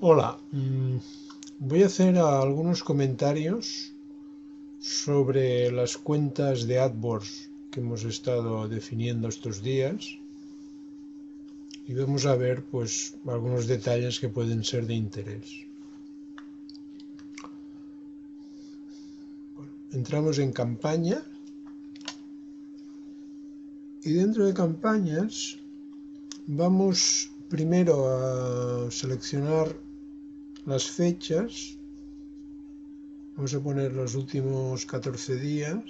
Hola, voy a hacer algunos comentarios sobre las cuentas de AdWords que hemos estado definiendo estos días y vamos a ver pues algunos detalles que pueden ser de interés. Entramos en campaña y dentro de campañas vamos primero a seleccionar las fechas. Vamos a poner los últimos 14 días.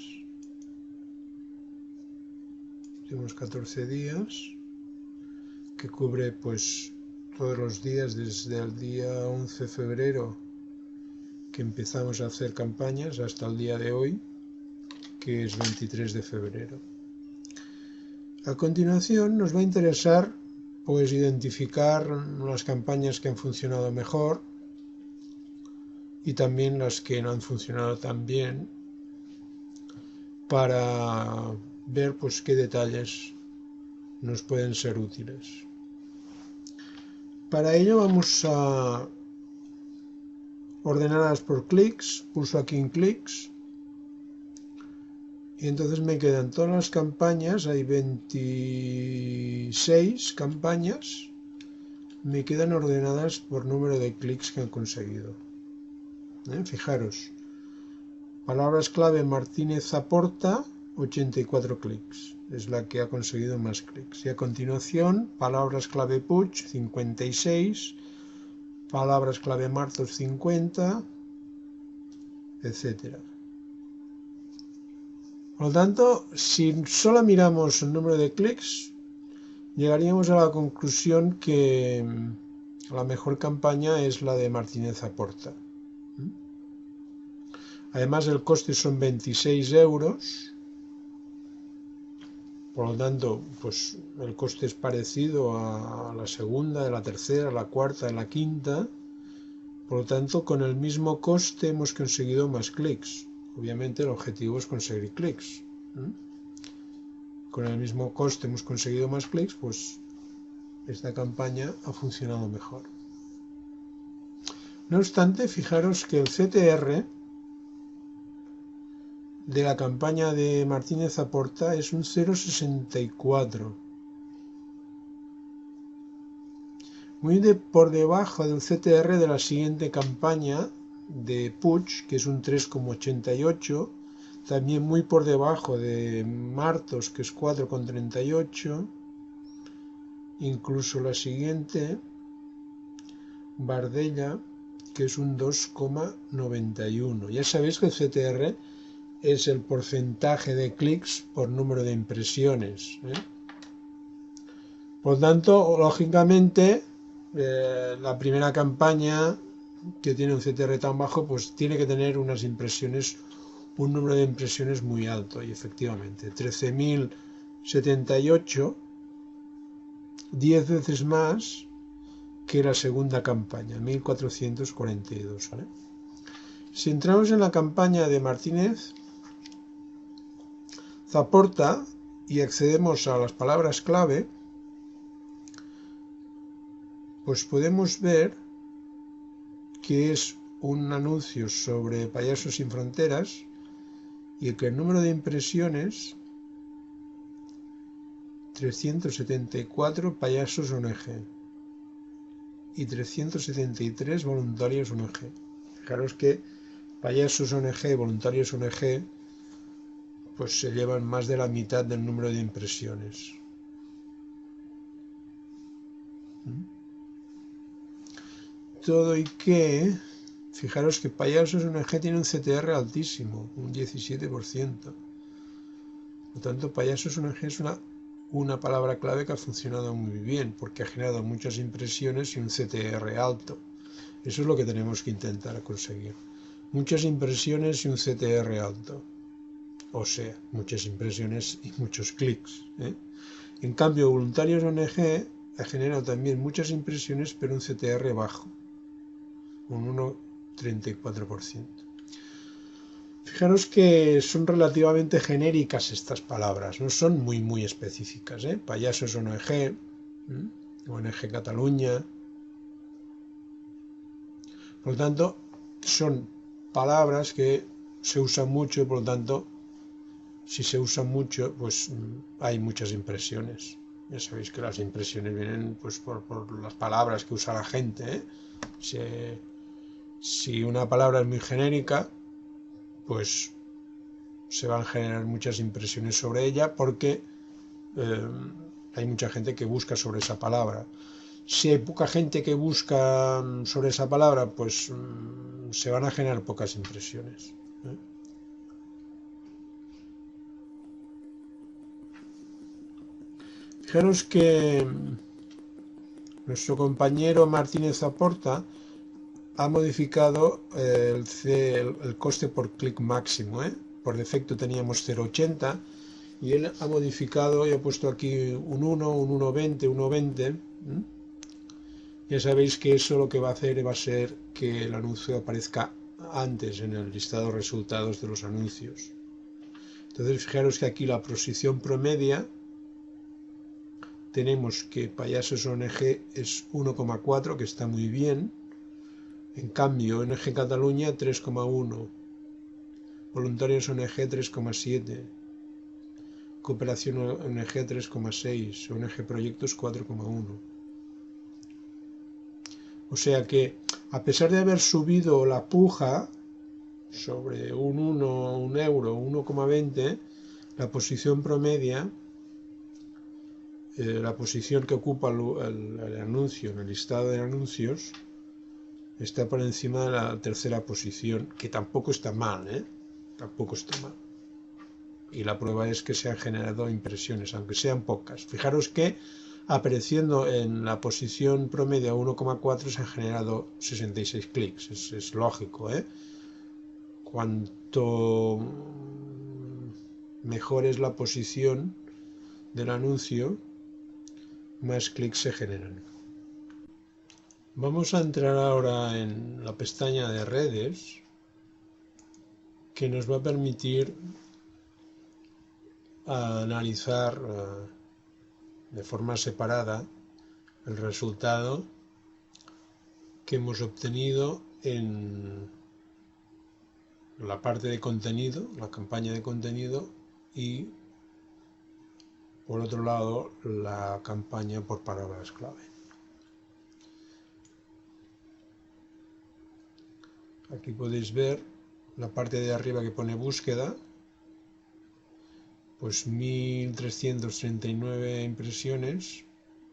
Que cubre pues todos los días desde el día 11 de febrero que empezamos a hacer campañas hasta el día de hoy, que es 23 de febrero. A continuación nos va a interesar pues identificar las campañas que han funcionado mejor y también las que no han funcionado tan bien para ver pues qué detalles nos pueden ser útiles. Para ello vamos a ordenarlas por clics, pulso aquí en clics y entonces me quedan todas las campañas, hay 26 campañas, me quedan ordenadas por número de clics que han conseguido. Fijaros, palabras clave Martínez aporta 84 clics, es la que ha conseguido más clics. Y a continuación, palabras clave Puig 56, palabras clave Martos 50, etcétera. Por lo tanto, si solo miramos el número de clics, llegaríamos a la conclusión que la mejor campaña es la de Martínez aporta. Además, el coste son 26 euros. Por lo tanto, pues el coste es parecido a la segunda, a la tercera, a la cuarta, a la quinta. Por lo tanto, con el mismo coste hemos conseguido más clics. Obviamente el objetivo es conseguir clics. Con el mismo coste hemos conseguido más clics, pues esta campaña ha funcionado mejor. No obstante, fijaros que el CTR de la campaña de Martínez aporta es un 0,64. Muy por debajo del CTR de la siguiente campaña de Puig, que es un 3,88. También muy por debajo de Martos, que es 4,38. Incluso la siguiente, Bardella, que es un 2,91. Ya sabéis que el CTR es el porcentaje de clics por número de impresiones. Por lo tanto, lógicamente, la primera campaña que tiene un CTR tan bajo, pues tiene que tener unas impresiones, un número de impresiones muy alto. Y efectivamente, 13.078, 10 veces más que la segunda campaña, 1.442. ¿vale? Si entramos en la campaña de Martínez aporta y accedemos a las palabras clave, pues podemos ver que es un anuncio sobre Payasos sin Fronteras y que el número de impresiones 374 payasos ONG y 373 voluntarios ONG. Fijaros que payasos ONG y voluntarios ONG pues se llevan más de la mitad del número de impresiones. Todo y que, fijaros que Payasos ONG tiene un CTR altísimo, un 17%. Por lo tanto, Payasos ONG es una palabra clave que ha funcionado muy bien, porque ha generado muchas impresiones y un CTR alto. Eso es lo que tenemos que intentar conseguir. Muchas impresiones y un CTR alto. O sea, muchas impresiones y muchos clics. En cambio, Voluntarios ONG ha generado también muchas impresiones, pero un CTR bajo, un 1,34%. Fijaros que son relativamente genéricas estas palabras, no son muy específicas. Payasos ONG, ONG Cataluña, Por lo tanto, son palabras que se usan mucho y por lo tanto, si se usan mucho, pues hay muchas impresiones. Ya sabéis que las impresiones vienen pues por las palabras que usa la gente, ¿eh? Si una palabra es muy genérica, pues se van a generar muchas impresiones sobre ella porque hay mucha gente que busca sobre esa palabra. Si hay poca gente que busca sobre esa palabra, pues se van a generar pocas impresiones, ¿eh? Fijaros que nuestro compañero Martínez Aporta ha modificado el coste por clic máximo, ¿eh? Por defecto teníamos 0,80 y él ha modificado y ha puesto aquí un 1, un 1,20, 1,20. Ya sabéis que eso lo que va a hacer va a ser que el anuncio aparezca antes en el listado de resultados de los anuncios. Entonces fijaros que aquí la posición promedia tenemos que Payasos ONG es 1,4, que está muy bien. En cambio, ONG Cataluña 3,1, Voluntarios ONG 3,7, Cooperación ONG 3,6, ONG Proyectos 4,1. O sea que, a pesar de haber subido la puja sobre un 1, un euro, 1,20, la posición promedia, la posición que ocupa el anuncio en el listado de anuncios, está por encima de la tercera posición, que tampoco está mal, ¿eh? Tampoco está mal. Y la prueba es que se han generado impresiones, aunque sean pocas. Fijaros que apareciendo en la posición promedio 1,4 se han generado 66 clics. Es lógico, ¿eh? Cuanto mejor es la posición del anuncio, más clics se generan. Vamos a entrar ahora en la pestaña de redes, que nos va a permitir analizar de forma separada el resultado que hemos obtenido en la parte de contenido, la campaña de contenido, y por otro lado la campaña por palabras clave. Aquí podéis ver la parte de arriba que pone búsqueda, pues 1339 impresiones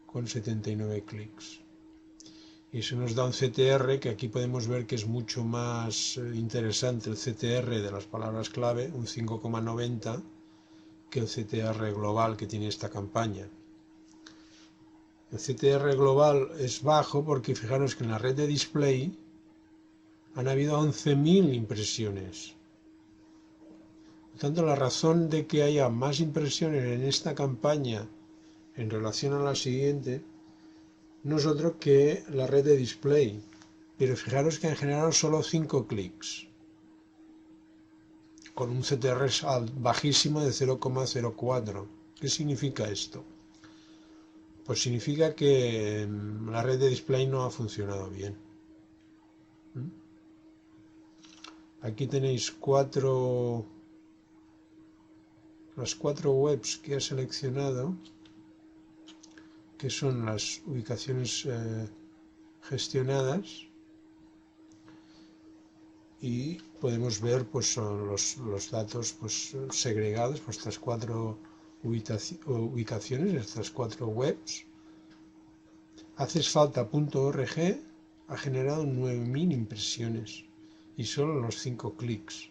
con 79 clics. Y eso nos da un CTR que aquí podemos ver que es mucho más interesante el CTR de las palabras clave, un 5,90, que el CTR global que tiene esta campaña. El CTR global es bajo porque fijaros que en la red de display han habido 11.000 impresiones. Por tanto, la razón de que haya más impresiones en esta campaña en relación a la siguiente no es otro que la red de display. Pero fijaros que han generado solo 5 clics, con un CTR bajísimo de 0,04. ¿Qué significa esto? Pues significa que la red de display no ha funcionado bien. Aquí tenéis las 4 webs que he seleccionado, que son las ubicaciones gestionadas, y podemos ver pues son los datos pues segregados por estas 4 ubicaciones, estas 4 webs. Hacesfalta.org ha generado 9.000 impresiones y solo los 5 clics.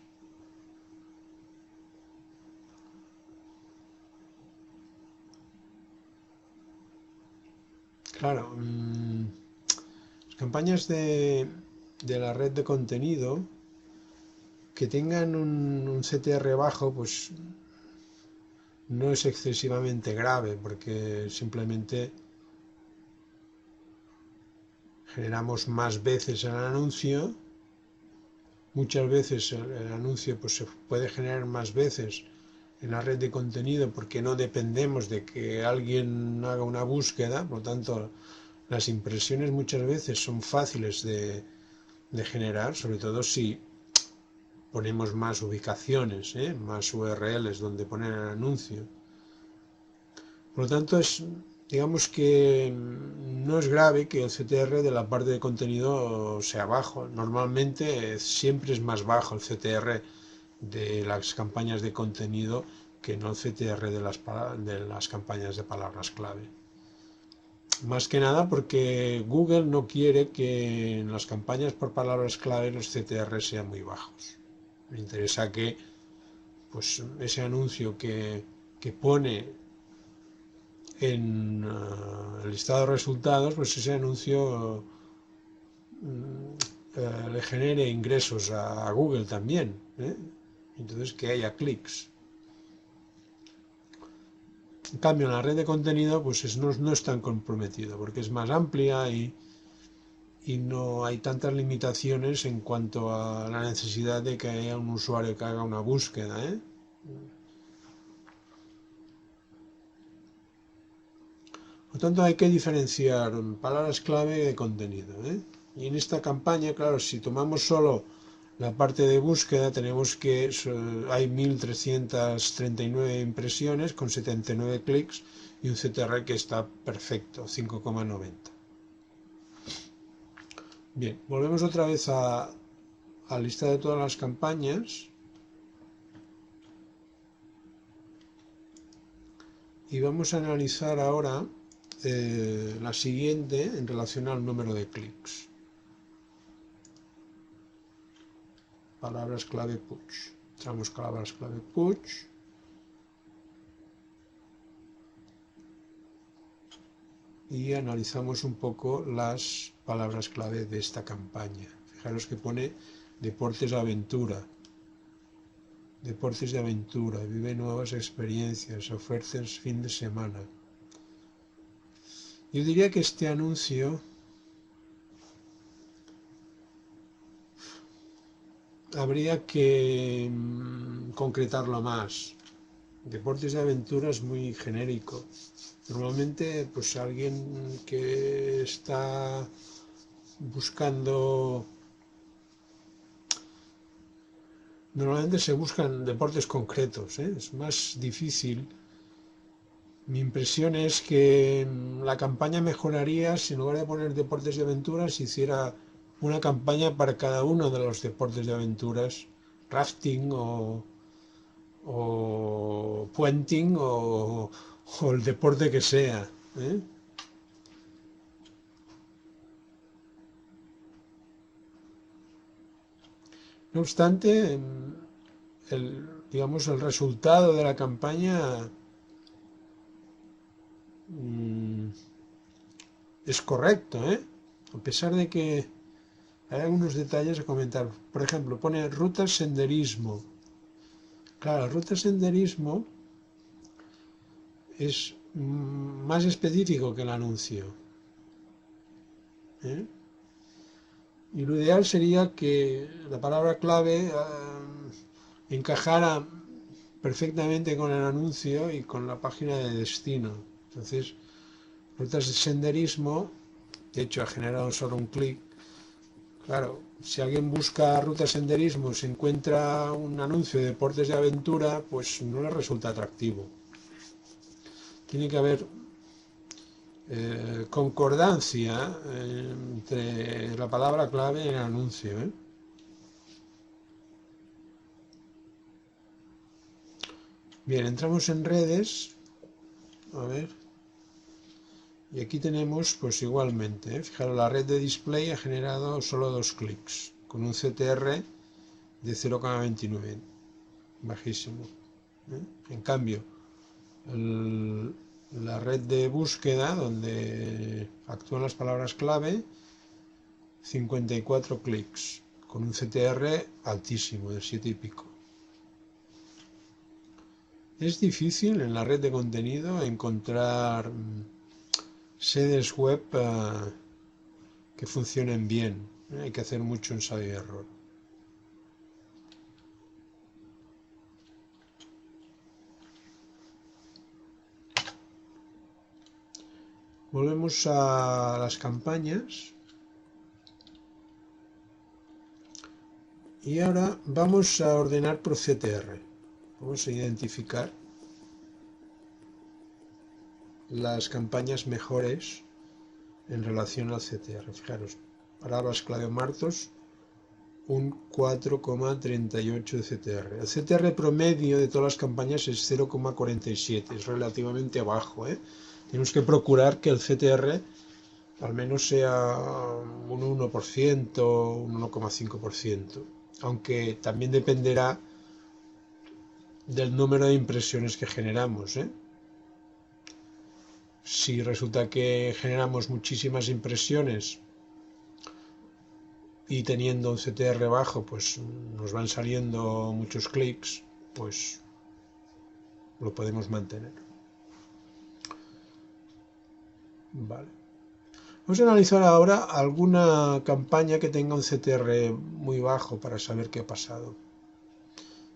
Claro, las campañas de la red de contenido que tengan un CTR bajo, pues no es excesivamente grave, porque simplemente generamos más veces el anuncio. Muchas veces el anuncio pues se puede generar más veces en la red de contenido porque no dependemos de que alguien haga una búsqueda, por lo tanto las impresiones muchas veces son fáciles de de generar, sobre todo si ponemos más ubicaciones, más URLs donde poner el anuncio. Por lo tanto, digamos que no es grave que el CTR de la parte de contenido sea bajo. Normalmente siempre es más bajo el CTR de las campañas de contenido que no el CTR de las campañas de palabras clave. Más que nada porque Google no quiere que en las campañas por palabras clave los CTR sean muy bajos. Me interesa que pues, ese anuncio que pone en el listado de resultados, pues ese anuncio le genere ingresos a Google también. Entonces que haya clics. En cambio, en la red de contenido pues no es tan comprometido porque es más amplia y no hay tantas limitaciones en cuanto a la necesidad de que haya un usuario que haga una búsqueda. Por lo tanto, hay que diferenciar palabras clave de contenido. Y en esta campaña, claro, si tomamos solo la parte de búsqueda, tenemos que hay 1.339 impresiones con 79 clics y un CTR que está perfecto, 5,90. Bien, volvemos otra vez a lista de todas las campañas y vamos a analizar ahora la siguiente en relación al número de clics. Palabras clave push. Entramos palabras clave push. Y analizamos un poco las palabras clave de esta campaña. Fijaros que pone deportes aventura. Deportes de aventura, vive nuevas experiencias, ofertas fin de semana. Yo diría que este anuncio habría que concretarlo más. Deportes de aventura es muy genérico. Normalmente, pues alguien que está buscando... Normalmente se buscan deportes concretos, es más difícil. Mi impresión es que la campaña mejoraría si en lugar de poner deportes de aventuras se hiciera una campaña para cada uno de los deportes de aventuras, rafting o puenting o el deporte que sea. No obstante, digamos, el resultado de la campaña es correcto, a pesar de que hay algunos detalles a comentar. Por ejemplo, pone rutas senderismo. Claro, rutas senderismo es más específico que el anuncio. Y lo ideal sería que la palabra clave encajara perfectamente con el anuncio y con la página de destino. Entonces, rutas de senderismo, de hecho ha generado solo un clic. Claro, si alguien busca rutas de senderismo, se encuentra un anuncio de deportes de aventura, pues no le resulta atractivo. Tiene que haber concordancia entre la palabra clave y el anuncio. Bien, entramos en redes. A ver. Y aquí tenemos, pues igualmente, fijaros, la red de display ha generado solo 2 clics, con un CTR de 0,29, bajísimo. En cambio, la red de búsqueda, donde actúan las palabras clave, 54 clics, con un CTR altísimo, de 7 y pico. Es difícil en la red de contenido encontrar sedes web que funcionen bien. Hay que hacer mucho ensayo y error. Volvemos a las campañas. Y ahora vamos a ordenar por CTR. Vamos a identificar las campañas mejores en relación al CTR. Fijaros, palabras clave Martos, un 4,38 de CTR. El CTR promedio de todas las campañas es 0,47, es relativamente bajo, ¿eh? Tenemos que procurar que el CTR al menos sea un 1%, un 1,5%, aunque también dependerá del número de impresiones que generamos, ¿eh? Si resulta que generamos muchísimas impresiones y teniendo un CTR bajo, pues nos van saliendo muchos clics, pues lo podemos mantener. Vale. Vamos a analizar ahora alguna campaña que tenga un CTR muy bajo para saber qué ha pasado.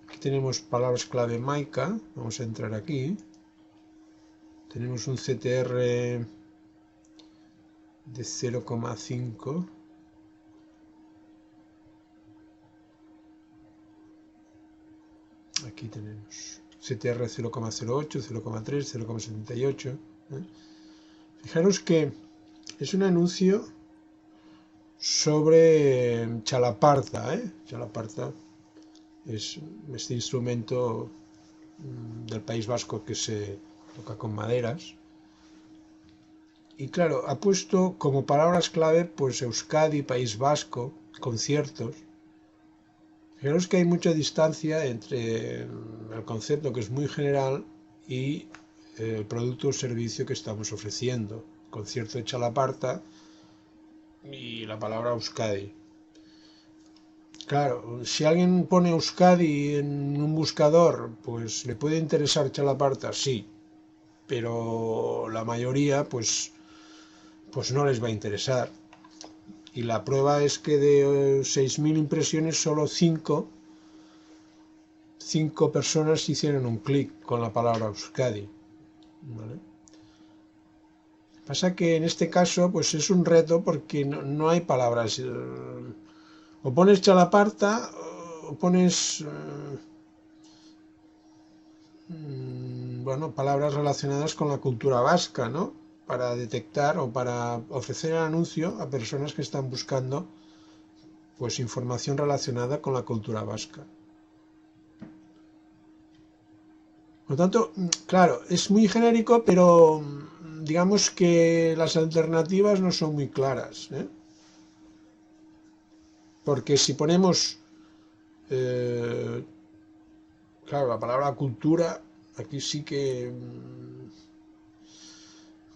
Aquí tenemos palabras clave Maika, vamos a entrar aquí. Tenemos un CTR de 0,5. Aquí tenemos CTR 0,08, 0,3, 0,78. Fijaros que es un anuncio sobre chalaparta, ¿eh? Chalaparta es este instrumento del País Vasco que se toca con maderas. Y claro, ha puesto como palabras clave pues Euskadi, País Vasco, conciertos. Fijaros que hay mucha distancia entre el concepto, que es muy general, y el producto o servicio que estamos ofreciendo. Concierto de Chalaparta y la palabra Euskadi. Claro, si alguien pone Euskadi en un buscador, pues le puede interesar Chalaparta, sí, pero la mayoría pues no les va a interesar. Y la prueba es que de 6.000 impresiones solo 5 personas hicieron un clic con la palabra Euskadi. ¿Vale? Pasa que en este caso pues es un reto porque no hay palabras. O pones Chalaparta o pones bueno, palabras relacionadas con la cultura vasca, ¿no? Para detectar o para ofrecer el anuncio a personas que están buscando pues información relacionada con la cultura vasca. Por lo tanto, claro, es muy genérico, pero digamos que las alternativas no son muy claras, ¿eh? Porque si ponemos, claro, la palabra cultura, aquí sí que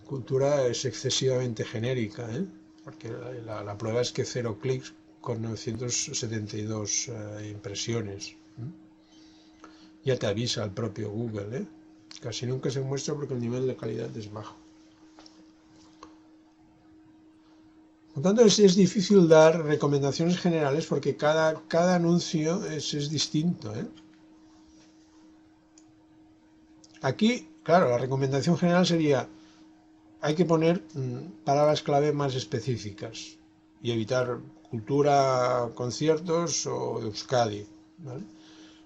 cultura es excesivamente genérica, ¿eh? Porque la prueba es que 0 clics con 972 impresiones. Ya te avisa el propio Google, ¿eh? Casi nunca se muestra porque el nivel de calidad es bajo. Por lo tanto, es difícil dar recomendaciones generales porque cada anuncio es distinto, ¿eh? Aquí, claro, la recomendación general sería hay que poner palabras clave más específicas y evitar cultura, conciertos o Euskadi, ¿vale?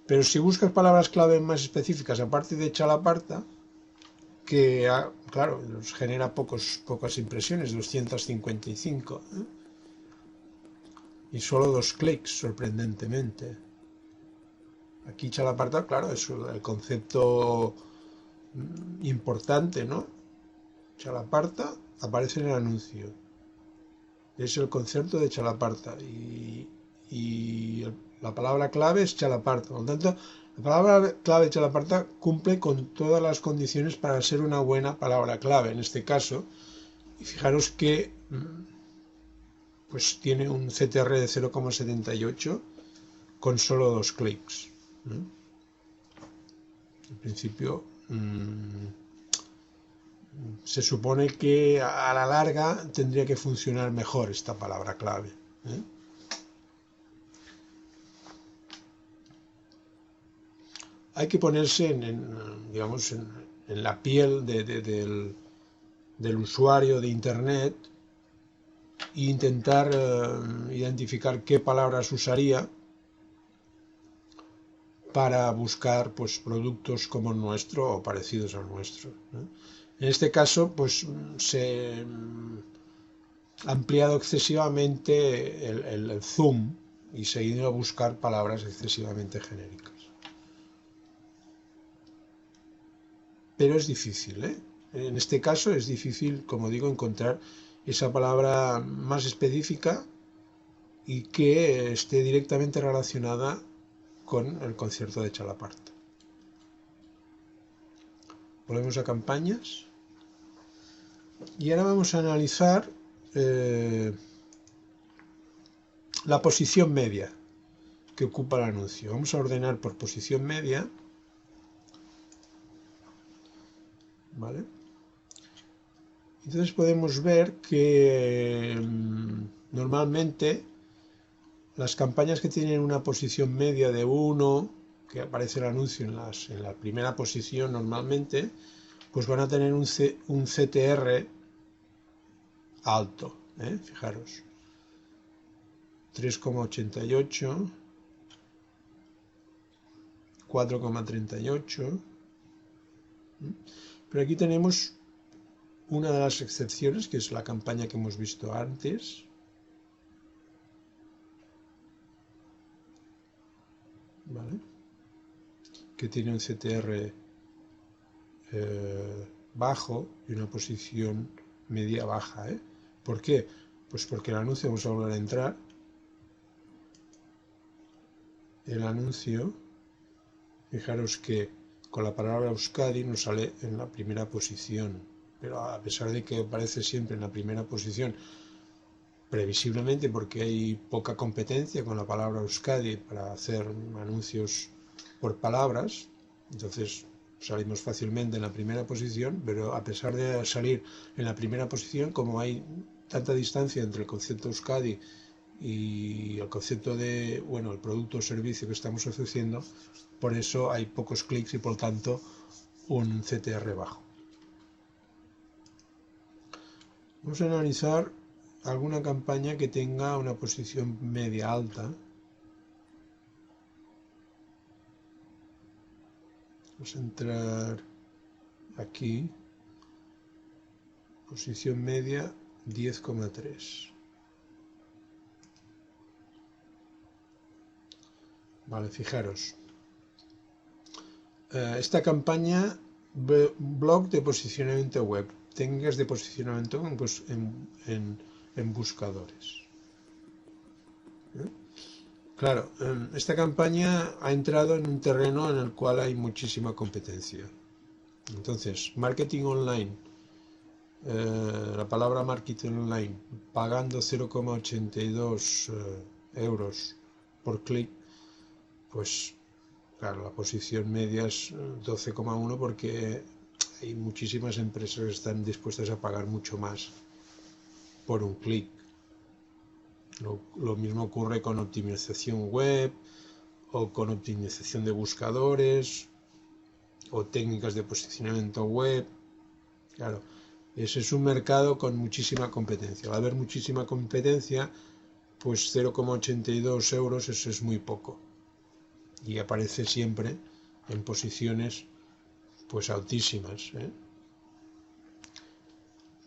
Pero si buscas palabras clave más específicas, aparte de Chalaparta, que, claro, nos genera pocas impresiones, 255, ¿eh? Y solo 2 clics, sorprendentemente. Aquí Chalaparta, claro, es el concepto importante, ¿no? Chalaparta aparece en el anuncio. Es el concepto de Chalaparta y la palabra clave es Chalaparta. Por lo tanto, la palabra clave Chalaparta cumple con todas las condiciones para ser una buena palabra clave en este caso. Y fijaros que pues tiene un CTR de 0,78 con solo 2 clics. En principio se supone que a la larga tendría que funcionar mejor esta palabra clave, ¿eh? Hay que ponerse digamos, en la piel del usuario de Internet e intentar identificar qué palabras usaría para buscar pues productos como el nuestro o parecidos al nuestro, ¿no? En este caso pues se ha ampliado excesivamente el zoom y se ha ido a buscar palabras excesivamente genéricas. Pero es difícil, ¿eh? En este caso es difícil, como digo, encontrar esa palabra más específica y que esté directamente relacionada con el concierto de Chalaparta. Volvemos a campañas y ahora vamos a analizar la posición media que ocupa el anuncio. Vamos a ordenar por posición media, ¿vale? Entonces podemos ver que normalmente las campañas que tienen una posición media de 1, que aparece el anuncio en la primera posición normalmente, pues van a tener un CTR alto, ¿eh? Fijaros, 3,88, 4,38, pero aquí tenemos una de las excepciones, que es la campaña que hemos visto antes, ¿vale? Que tiene un CTR bajo y una posición media baja, ¿eh? ¿Por qué? Pues porque el anuncio, vamos a volver a entrar, el anuncio, fijaros que con la palabra Euskadi nos sale en la primera posición, pero a pesar de que aparece siempre en la primera posición, previsiblemente porque hay poca competencia con la palabra Euskadi para hacer anuncios por palabras, entonces salimos fácilmente en la primera posición, pero a pesar de salir en la primera posición, como hay tanta distancia entre el concepto Euskadi y el concepto de, bueno, el producto o servicio que estamos ofreciendo, por eso hay pocos clics y por tanto un CTR bajo. Vamos a analizar alguna campaña que tenga una posición media alta. Vamos a entrar aquí, posición media 10,3. Vale, fijaros. Esta campaña, blog de posicionamiento web, técnicas de posicionamiento en buscadores. Claro, esta campaña ha entrado en un terreno en el cual hay muchísima competencia. Entonces, marketing online, la palabra marketing online, pagando 0,82 euros por clic, pues claro, la posición media es 12,1 porque hay muchísimas empresas que están dispuestas a pagar mucho más por un clic. Lo mismo ocurre con optimización web o con optimización de buscadores o técnicas de posicionamiento web. Claro, ese es un mercado con muchísima competencia. Al haber muchísima competencia, pues 0,82 euros eso es muy poco. Y aparece siempre en posiciones pues altísimas, ¿eh?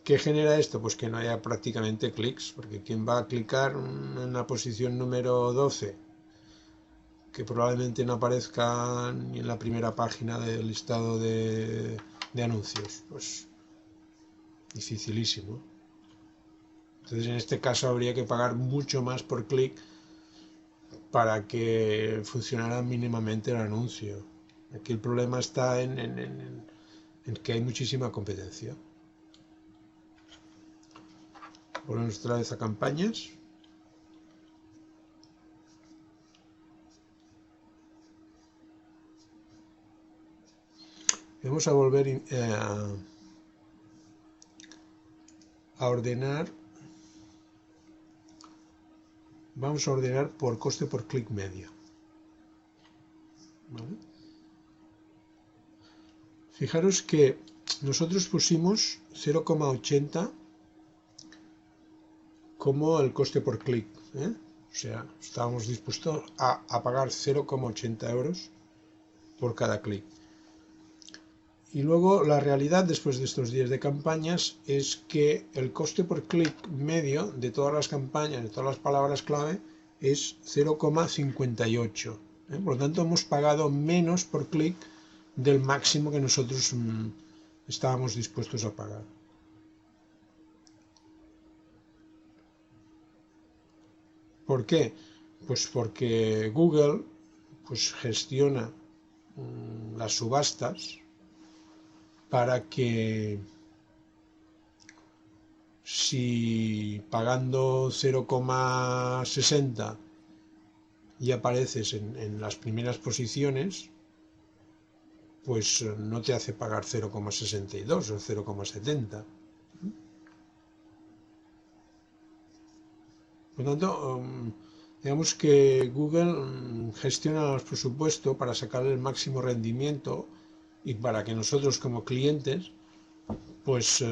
¿Qué genera esto? Pues que no haya prácticamente clics, porque ¿quién va a clicar en la posición número 12? Que probablemente no aparezca ni en la primera página del listado de anuncios. Pues dificilísimo. Entonces en este caso habría que pagar mucho más por clic para que funcionara mínimamente el anuncio. Aquí el problema está en que hay muchísima competencia. Volvemos otra vez a campañas. Vamos a volver a ordenar. Vamos a ordenar por coste por clic media. ¿Vale? Fijaros que nosotros pusimos 0,80 como el coste por clic, ¿eh? O sea, estábamos dispuestos a pagar 0,80 euros por cada clic. Y luego la realidad después de estos días de campañas es que el coste por clic medio de todas las campañas, de todas las palabras clave, es 0,58. Por lo tanto, hemos pagado menos por clic del máximo que nosotros estábamos dispuestos a pagar. ¿Por qué? Pues porque Google pues, gestiona las subastas para que si pagando 0,60 y apareces en las primeras posiciones, pues no te hace pagar 0,62 o 0,70. Por lo tanto, digamos que Google gestiona los presupuestos para sacar el máximo rendimiento y para que nosotros como clientes pues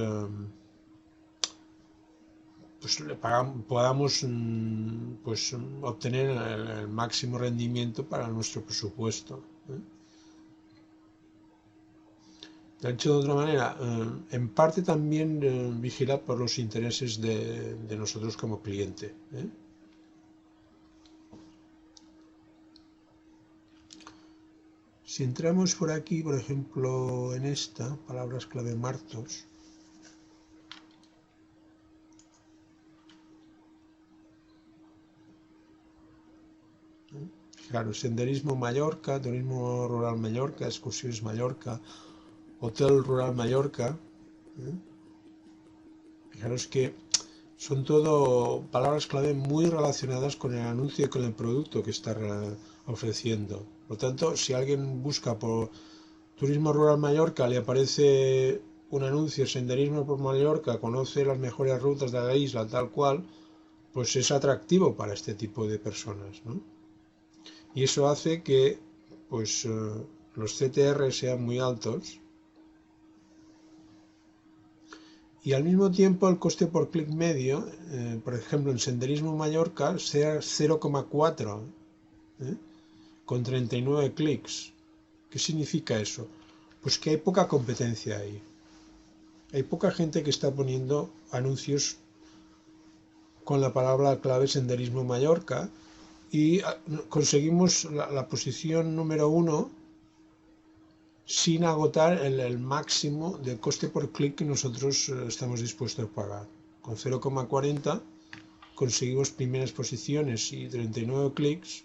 podamos pues obtener el máximo rendimiento para nuestro presupuesto. De hecho, de otra manera, en parte también vigila por los intereses de nosotros como cliente. Si entramos por aquí, por ejemplo, en esta, palabras clave Martos, claro, senderismo Mallorca, turismo rural Mallorca, excursiones Mallorca, hotel rural Mallorca. Fijaros que son todo palabras clave muy relacionadas con el anuncio y con el producto que está ofreciendo. Por lo tanto, si alguien busca por turismo rural Mallorca, le aparece un anuncio, senderismo por Mallorca, conoce las mejores rutas de la isla, tal cual, pues es atractivo para este tipo de personas, ¿no? Y eso hace que pues los CTR sean muy altos y al mismo tiempo el coste por clic medio, por ejemplo en senderismo Mallorca, sea 0,4 con 39 clics. ¿Qué significa eso? Pues que hay poca competencia ahí. Hay poca gente que está poniendo anuncios con la palabra clave senderismo Mallorca y conseguimos la posición número 1 sin agotar el máximo del coste por clic que nosotros estamos dispuestos a pagar. Con 0,40 conseguimos primeras posiciones y 39 clics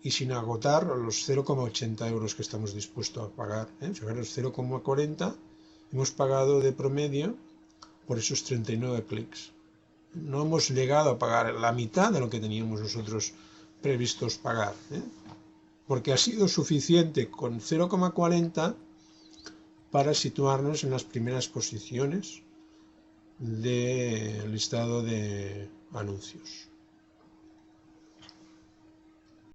y sin agotar los 0,80 euros que estamos dispuestos a pagar. Fijaros, 0,40 hemos pagado de promedio por esos 39 clics. No hemos llegado a pagar la mitad de lo que teníamos nosotros previstos pagar, porque ha sido suficiente con 0,40 para situarnos en las primeras posiciones del listado de anuncios.